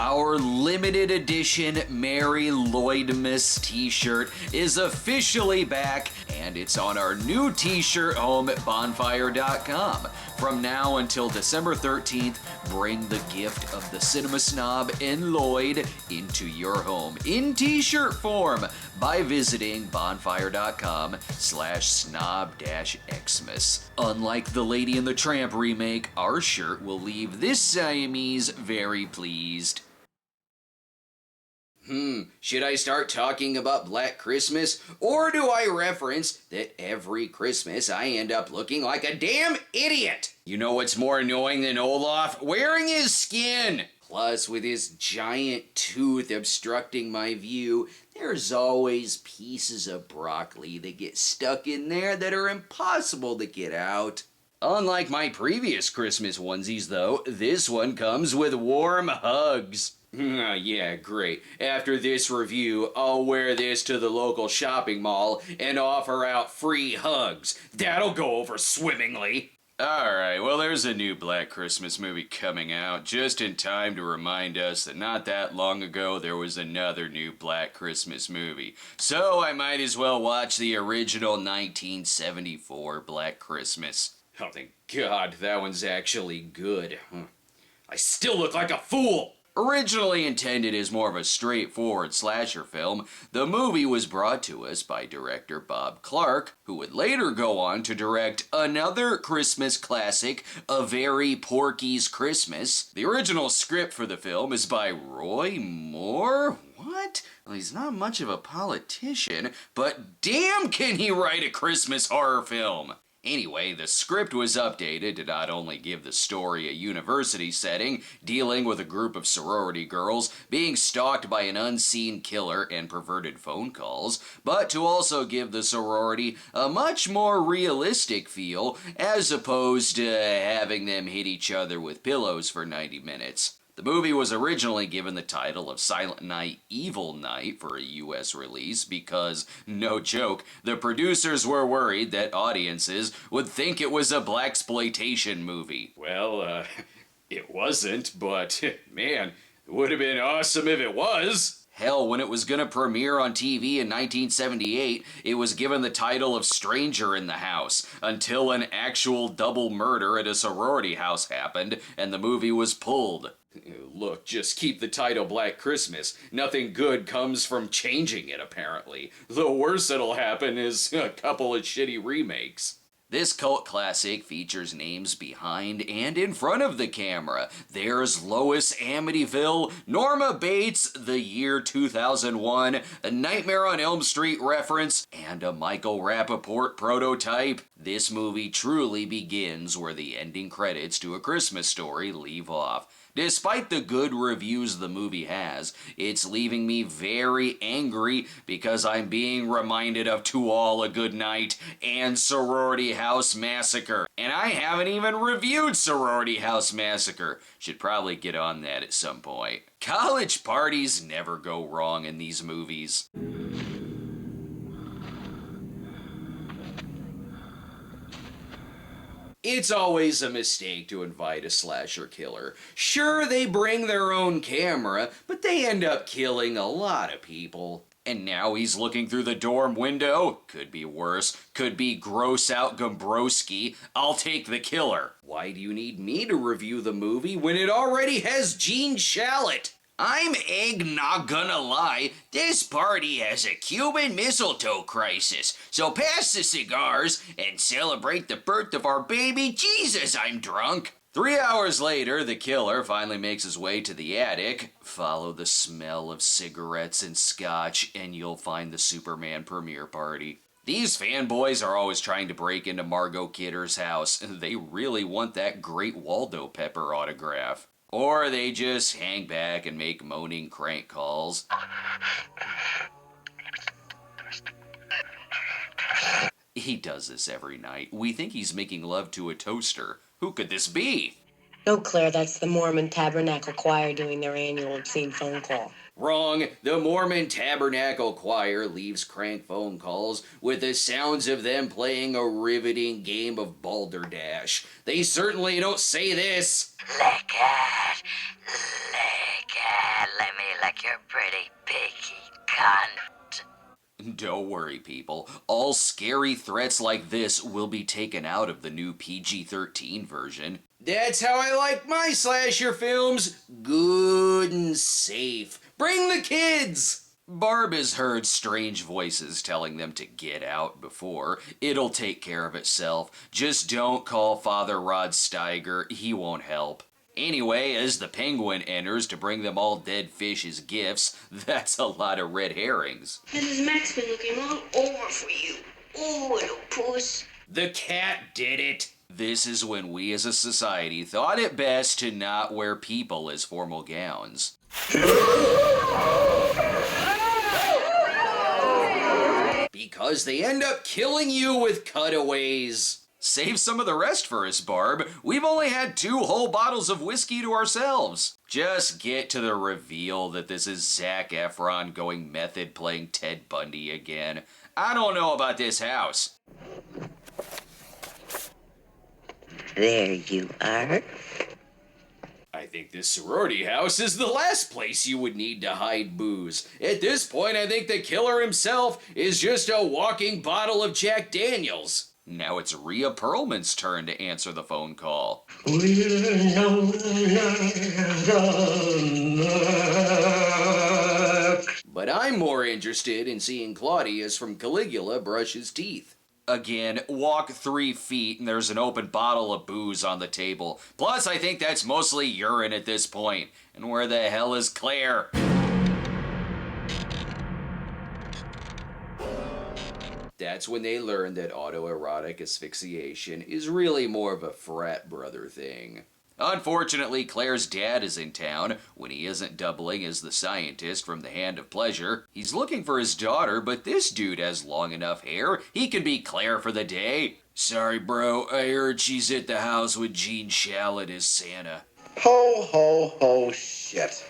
Our limited edition Mary Lloydmas t-shirt is officially back, and it's on our new t-shirt home at bonfire.com. From now until December 13th, bring the gift of the Cinema Snob and Lloyd into your home in t-shirt form by visiting bonfire.com/snob-xmas. Unlike the Lady and the Tramp remake, our shirt will leave this Siamese very pleased. Should I start talking about Black Christmas? Or do I reference that every Christmas I end up looking like a damn idiot? You know what's more annoying than Olaf? Wearing his skin! Plus, with his giant tooth obstructing my view, there's always pieces of broccoli that get stuck in there that are impossible to get out. Unlike my previous Christmas onesies, though, this one comes with warm hugs. Yeah, great. After this review, I'll wear this to the local shopping mall and offer out free hugs. That'll go over swimmingly. Alright, well there's a new Black Christmas movie coming out, just in time to remind us that not that long ago there was another new Black Christmas movie. So I might as well watch the original 1974 Black Christmas. Oh, thank God, that one's actually good. I still look like a fool! Originally intended as more of a straightforward slasher film, the movie was brought to us by director Bob Clark, who would later go on to direct another Christmas classic, A Very Porky's Christmas. The original script for the film is by Roy Moore? What? Well, he's not much of a politician, but damn can he write a Christmas horror film! Anyway, the script was updated to not only give the story a university setting, dealing with a group of sorority girls being stalked by an unseen killer and perverted phone calls, but to also give the sorority a much more realistic feel, as opposed to having them hit each other with pillows for 90 minutes. The movie was originally given the title of Silent Night, Evil Night for a US release because, no joke, the producers were worried that audiences would think it was a blaxploitation movie. Well, it wasn't, but man, it would have been awesome if it was. Hell, when it was gonna premiere on TV in 1978, it was given the title of Stranger in the House, until an actual double murder at a sorority house happened and the movie was pulled. Look, just keep the title Black Christmas. Nothing good comes from changing it, apparently. The worst that'll happen is a couple of shitty remakes. This cult classic features names behind and in front of the camera. There's Lois Amityville, Norma Bates, The Year 2001, a Nightmare on Elm Street reference, and a Michael Rappaport prototype. This movie truly begins where the ending credits to A Christmas Story leave off. Despite the good reviews the movie has, it's leaving me very angry because I'm being reminded of To All a Good Night and Sorority House Massacre. And I haven't even reviewed Sorority House Massacre. Should probably get on that at some point. College parties never go wrong in these movies. It's always a mistake to invite a slasher killer. Sure, they bring their own camera, but they end up killing a lot of people. And now he's looking through the dorm window. Could be worse. Could be gross out Gombrowski. I'll take the killer. Why do you need me to review the movie when it already has Gene Shalit? I'm not gonna lie, this party has a Cuban mistletoe crisis, so pass the cigars and celebrate the birth of our baby Jesus, I'm drunk. 3 hours later, the killer finally makes his way to the attic. Follow the smell of cigarettes and scotch and you'll find the Superman premiere party. These fanboys are always trying to break into Margot Kidder's house. They really want that Great Waldo Pepper autograph. Or they just hang back and make moaning crank calls. He does this every night. We think he's making love to a toaster. Who could this be? No, Claire, that's the Mormon Tabernacle Choir doing their annual obscene phone call. Wrong. The Mormon Tabernacle Choir leaves crank phone calls with the sounds of them playing a riveting game of balderdash. They certainly don't say this. Lick it. you pretty picky cunt. Don't worry, people. All scary threats like this will be taken out of the new PG-13 version. That's how I like my slasher films. Good and safe. Bring the kids! Barb has heard strange voices telling them to get out before. It'll take care of itself. Just don't call Father Rod Steiger. He won't help. Anyway, as the penguin enters to bring them all dead fish as gifts, that's a lot of red herrings. Mrs. Mack's been looking all over for you. Oh, little puss. The cat did it! This is when we as a society thought it best to not wear people as formal gowns. Because they end up killing you with cutaways. Save some of the rest for us, Barb. We've only had 2 whole bottles of whiskey to ourselves. Just get to the reveal that this is Zac Efron going method playing Ted Bundy again. I don't know about this house. There you are. I think this sorority house is the last place you would need to hide booze. At this point, I think the killer himself is just a walking bottle of Jack Daniels. Now it's Rhea Perlman's turn to answer the phone call. But I'm more interested in seeing Claudius from Caligula brush his teeth. Again, walk 3 feet and there's an open bottle of booze on the table. Plus, I think that's mostly urine at this point. And where the hell is Claire? That's when they learn that autoerotic asphyxiation is really more of a frat brother thing. Unfortunately, Claire's dad is in town when he isn't doubling as the scientist from The Hand of Pleasure. He's looking for his daughter, but this dude has long enough hair. He can be Claire for the day. Sorry, bro. I heard she's at the house with Gene Shalit as Santa. Ho, ho, ho, shit.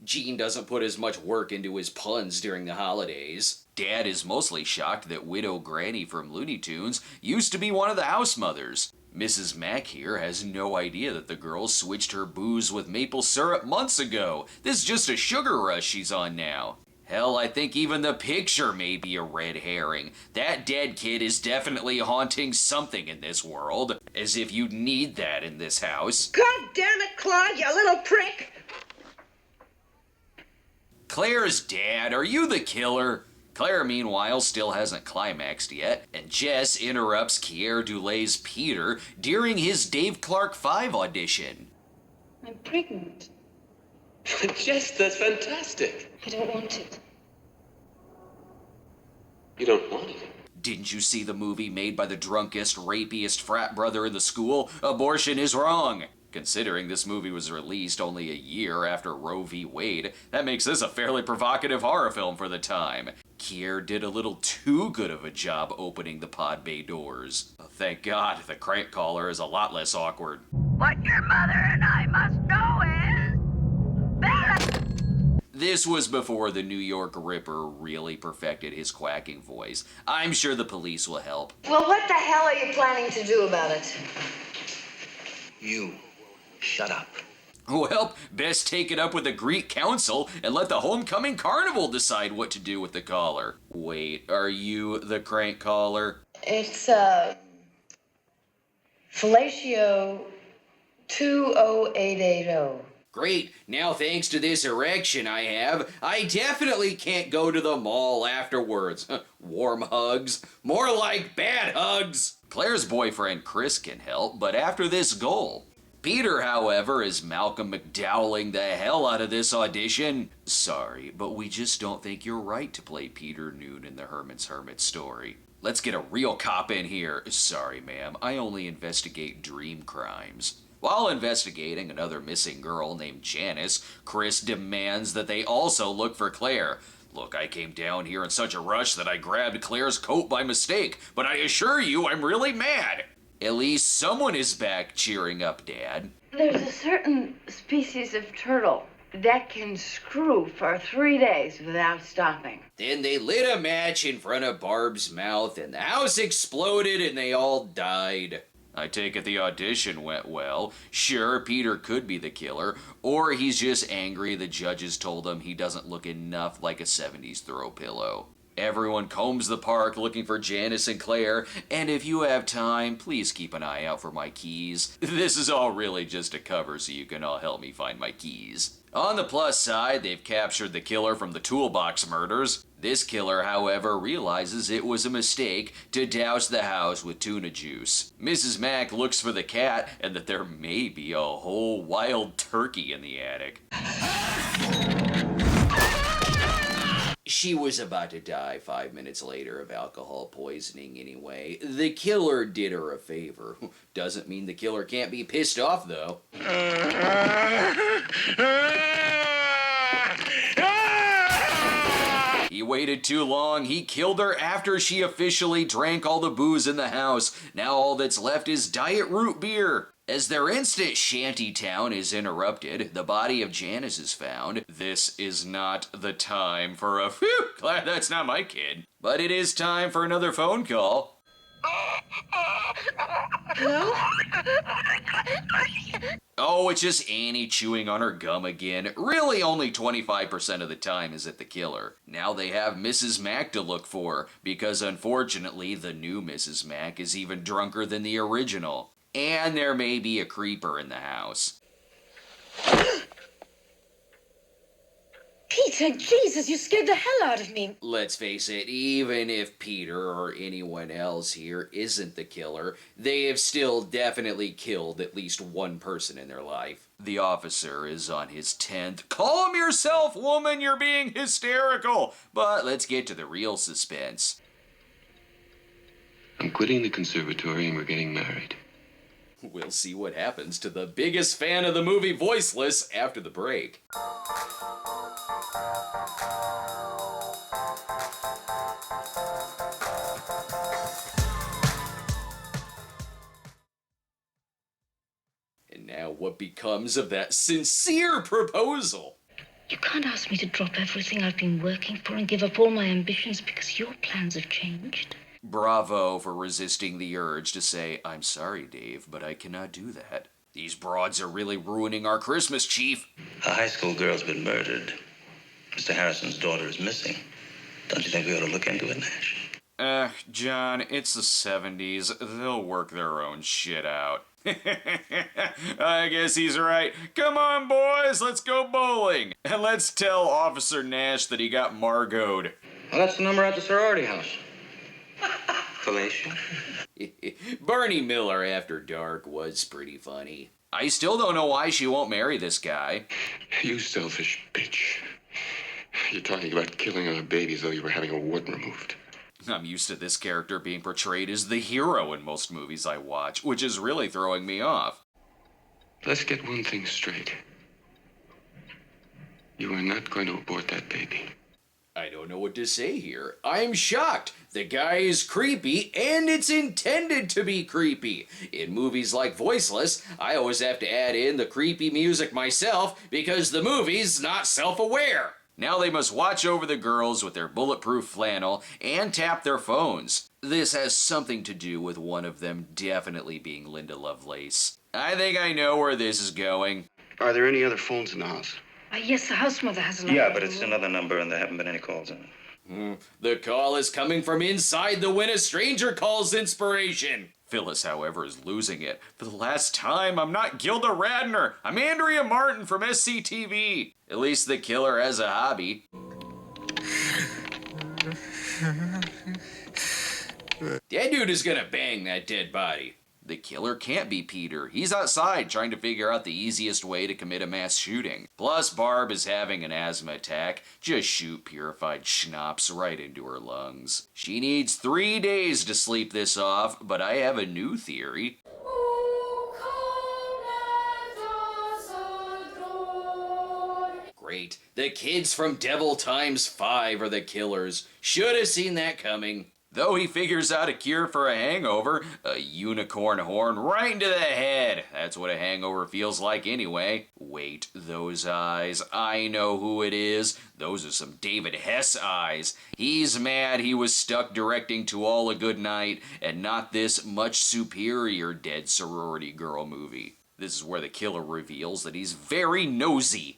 Gene doesn't put as much work into his puns during the holidays. Dad is mostly shocked that Widow Granny from Looney Tunes used to be one of the house mothers. Mrs. Mack here has no idea that the girl switched her booze with maple syrup months ago. This is just a sugar rush she's on now. Hell, I think even the picture may be a red herring. That dead kid is definitely haunting something in this world. As if you'd need that in this house. God damn it, Claude, you little prick! Claire's dad, are you the killer? Claire, meanwhile, still hasn't climaxed yet, and Jess interrupts Keir Dulay's Peter during his Dave Clark 5 audition. I'm pregnant. Jess, that's fantastic. I don't want it. You don't want it? Didn't you see the movie made by the drunkest, rapiest frat brother in the school? Abortion is wrong. Considering this movie was released only a year after Roe v. Wade, that makes this a fairly provocative horror film for the time. Keir did a little too good of a job opening the pod bay doors. Thank God, the crank caller is a lot less awkward. What your mother and I must know is... Bella! This was before the New York Ripper really perfected his quacking voice. I'm sure the police will help. Well, what the hell are you planning to do about it? You. Shut up. Well, best take it up with the Greek Council and let the Homecoming Carnival decide what to do with the caller. Wait, are you the crank caller? It's, Fellatio 20880. Great, now thanks to this erection I have, I definitely can't go to the mall afterwards. Warm hugs, more like bad hugs. Claire's boyfriend Chris can help, but after this goal. Peter, however, is Malcolm McDowelling the hell out of this audition. Sorry, but we just don't think you're right to play Peter Noon in the Herman's Hermit story. Let's get a real cop in here. Sorry, ma'am, I only investigate dream crimes. While investigating another missing girl named Janice, Chris demands that they also look for Claire. Look, I came down here in such a rush that I grabbed Claire's coat by mistake, but I assure you I'm really mad. At least someone is back cheering up Dad. There's a certain species of turtle that can screw for 3 days without stopping. Then they lit a match in front of Barb's mouth and the house exploded and they all died. I take it the audition went well. Sure, Peter could be the killer, or he's just angry the judges told him he doesn't look enough like a 70s throw pillow. Everyone combs the park looking for Janice and Claire, and if you have time, please keep an eye out for my keys. This is all really just a cover so you can all help me find my keys. On the plus side, they've captured the killer from the Toolbox murders. This killer, however, realizes it was a mistake to douse the house with tuna juice. Mrs. Mack looks for the cat and that there may be a whole wild turkey in the attic. She was about to die 5 minutes later of alcohol poisoning anyway. The killer did her a favor. Doesn't mean the killer can't be pissed off, though. He waited too long. He killed her after she officially drank all the booze in the house. Now all that's left is diet root beer. As their instant shanty town is interrupted, the body of Janice is found. This is not the time for a phew, glad that's not my kid. But it is time for another phone call. Hello? Oh, it's just Annie chewing on her gum again. Really only 25% of the time is it the killer. Now they have Mrs. Mack to look for, because unfortunately the new Mrs. Mack is even drunker than the original. And there may be a creeper in the house. Peter, Jesus, you scared the hell out of me. Let's face it, even if Peter or anyone else here isn't the killer, they have still definitely killed at least one person in their life. The officer is on his 10th. Calm yourself, woman, you're being hysterical. But let's get to the real suspense. I'm quitting the conservatory and we're getting married. We'll see what happens to the biggest fan of the movie Voiceless after the break. And now what becomes of that sincere proposal? You can't ask me to drop everything I've been working for and give up all my ambitions because your plans have changed. Bravo for resisting the urge to say, I'm sorry, Dave, but I cannot do that. These broads are really ruining our Christmas, Chief. A high school girl's been murdered. Mr. Harrison's daughter is missing. Don't you think we ought to look into it, Nash? John, it's the 70s. They'll work their own shit out. I guess he's right. Come on, boys, let's go bowling. And let's tell Officer Nash that he got Margo'd. Well, that's the number at the sorority house. Felicia? Barney Miller After Dark was pretty funny. I still don't know why she won't marry this guy. You selfish bitch. You're talking about killing our baby as though you were having a wart removed. I'm used to this character being portrayed as the hero in most movies I watch, which is really throwing me off. Let's get one thing straight. You are not going to abort that baby. I don't know what to say here. I'm shocked. The guy is creepy, and it's intended to be creepy. In movies like Voiceless, I always have to add in the creepy music myself because the movie's not self-aware. Now they must watch over the girls with their bulletproof flannel and tap their phones. This has something to do with one of them definitely being Linda Lovelace. I think I know where this is going. Are there any other phones in the house? Yes, the house mother has a number. Yeah, but it's another number and there haven't been any calls on it. The call is coming from inside the When a Stranger Calls inspiration. Phyllis, however, is losing it. For the last time, I'm not Gilda Radner. I'm Andrea Martin from SCTV. At least the killer has a hobby. That dude is gonna bang that dead body. The killer can't be Peter. He's outside trying to figure out the easiest way to commit a mass shooting. Plus, Barb is having an asthma attack. Just shoot purified schnapps right into her lungs. She needs 3 days to sleep this off, but I have a new theory. Great. The kids from Devil Times 5 are the killers. Should have seen that coming. Though he figures out a cure for a hangover, a unicorn horn right into the head. That's what a hangover feels like anyway. wait, those eyes. I know who it is. Those are some David Hess eyes. He's mad he was stuck directing To All a Good Night and not this much superior Dead Sorority Girl movie. This is where the killer reveals that he's very nosy.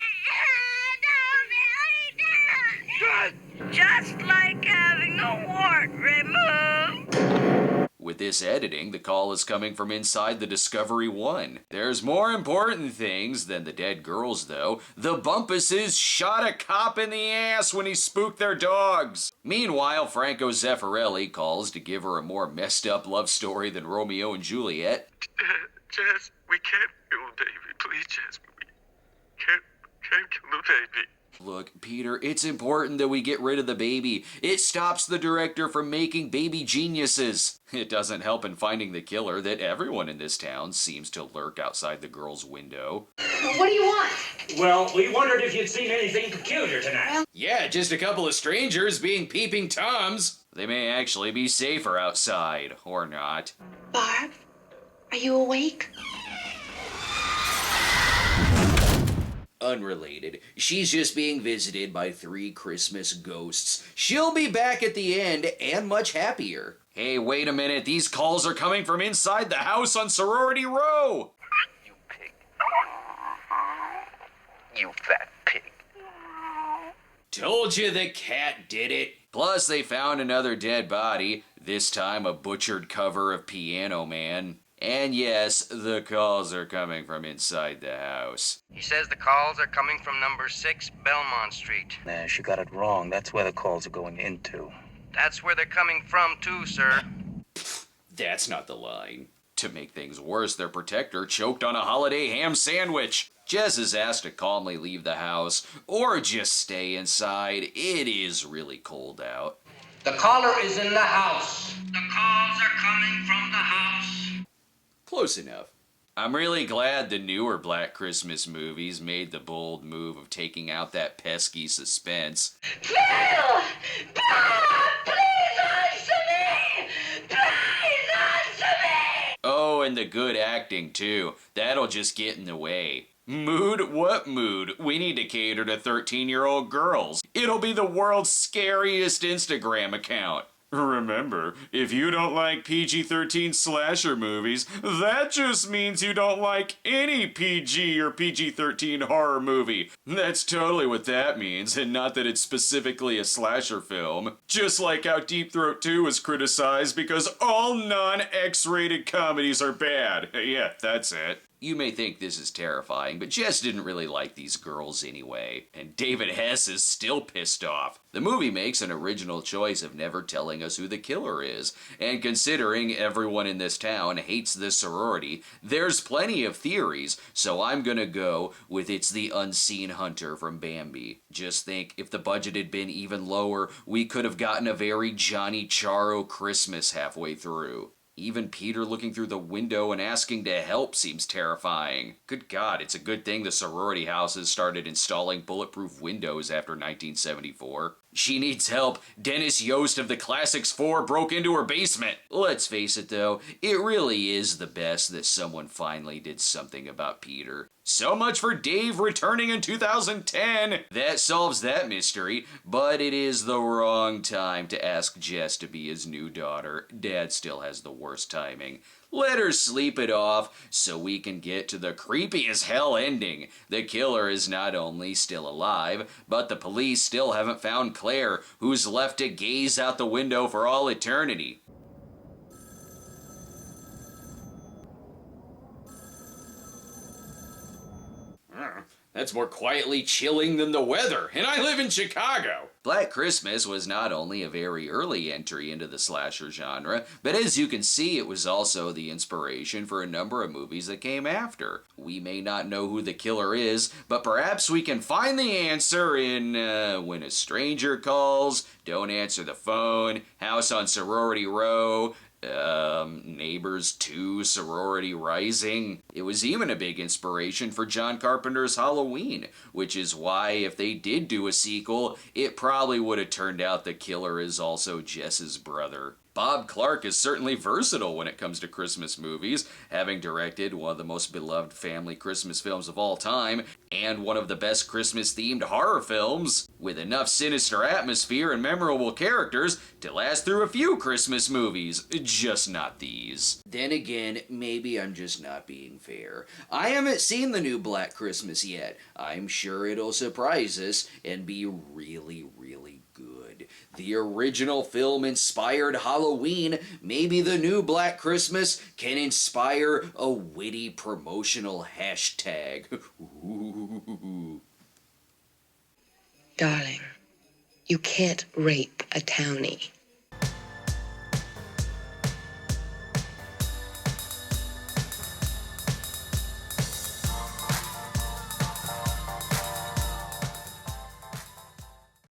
Just like having a wart removed. With this editing, the call is coming from inside the Discovery One. There's more important things than the dead girls, though. The Bumpuses shot a cop in the ass when he spooked their dogs. Meanwhile, Franco Zeffirelli calls to give her a more messed up love story than Romeo and Juliet. Jess, we can't kill the baby. Please, Jess, we can't kill the baby. Look, Peter, it's important that we get rid of the baby. It stops the director from making baby geniuses. It doesn't help in finding the killer that everyone in this town seems to lurk outside the girl's window. What do you want? Well, we wondered if you'd seen anything peculiar tonight. Yeah, just a couple of strangers being peeping Toms. They may actually be safer outside, or not. Barb, are you awake? Unrelated. She's just being visited by 3 Christmas ghosts. She'll be back at the end and much happier. Hey, wait a minute. These calls are coming from inside the house on Sorority Row. You pig. You fat pig. Told you the cat did it. Plus, they found another dead body, this time a butchered cover of Piano Man. And yes, the calls are coming from inside the house. He says the calls are coming from number 6 Belmont Street. Nah, she got it wrong. That's where the calls are going into. That's where they're coming from too, sir. That's not the line. To make things worse, their protector choked on a holiday ham sandwich. Jess is asked to calmly leave the house, or just stay inside. It is really cold out. The caller is in the house. The calls are coming from the house. Close enough. I'm really glad the newer Black Christmas movies made the bold move of taking out that pesky suspense. Bill! Please answer me! Please answer me! Oh, and the good acting, too. That'll just get in the way. Mood? What mood? We need to cater to 13-year-old girls. It'll be the world's scariest Instagram account. Remember, if you don't like PG-13 slasher movies, that just means you don't like any PG or PG-13 horror movie. That's totally what that means, and not that it's specifically a slasher film. Just like how Deep Throat 2 was criticized because all non-X-rated comedies are bad. Yeah, that's it. You may think this is terrifying, but Jess didn't really like these girls anyway, and David Hess is still pissed off. The movie makes an original choice of never telling us who the killer is, and considering everyone in this town hates this sorority, there's plenty of theories, so I'm gonna go with it's the unseen hunter from Bambi. Just think, if the budget had been even lower, we could have gotten a very Johnny Charo Christmas halfway through. Even Peter looking through the window and asking to help seems terrifying. Good God, it's a good thing the sorority houses started installing bulletproof windows after 1974. She needs help. Dennis Yost of the Classics 4 broke into her basement. Let's face it though, it really is the best that someone finally did something about Peter. So much for Dave returning in 2010. That solves that mystery, but it is the wrong time to ask Jess to be his new daughter. Dad still has the worst timing. Let her sleep it off so we can get to the creepy as hell ending. The killer is not only still alive, but the police still haven't found Claire, who's left to gaze out the window for all eternity. That's more quietly chilling than the weather, and I live in Chicago. Black Christmas was not only a very early entry into the slasher genre, but as you can see, it was also the inspiration for a number of movies that came after. We may not know who the killer is, but perhaps we can find the answer in When a Stranger Calls, Don't Answer the Phone, House on Sorority Row, Neighbors 2, Sorority Rising. It was even a big inspiration for John Carpenter's Halloween, which is why if they did do a sequel, it probably would have turned out the killer is also Jess's brother. Bob Clark is certainly versatile when it comes to Christmas movies, having directed one of the most beloved family Christmas films of all time, and one of the best Christmas-themed horror films, with enough sinister atmosphere and memorable characters to last through a few Christmas movies, just not these. Then again, maybe I'm just not being fair. I haven't seen the new Black Christmas yet. I'm sure it'll surprise us and be really, really good. The original film inspired Halloween. Maybe the new Black Christmas can inspire a witty promotional hashtag. Darling, you can't rape a townie.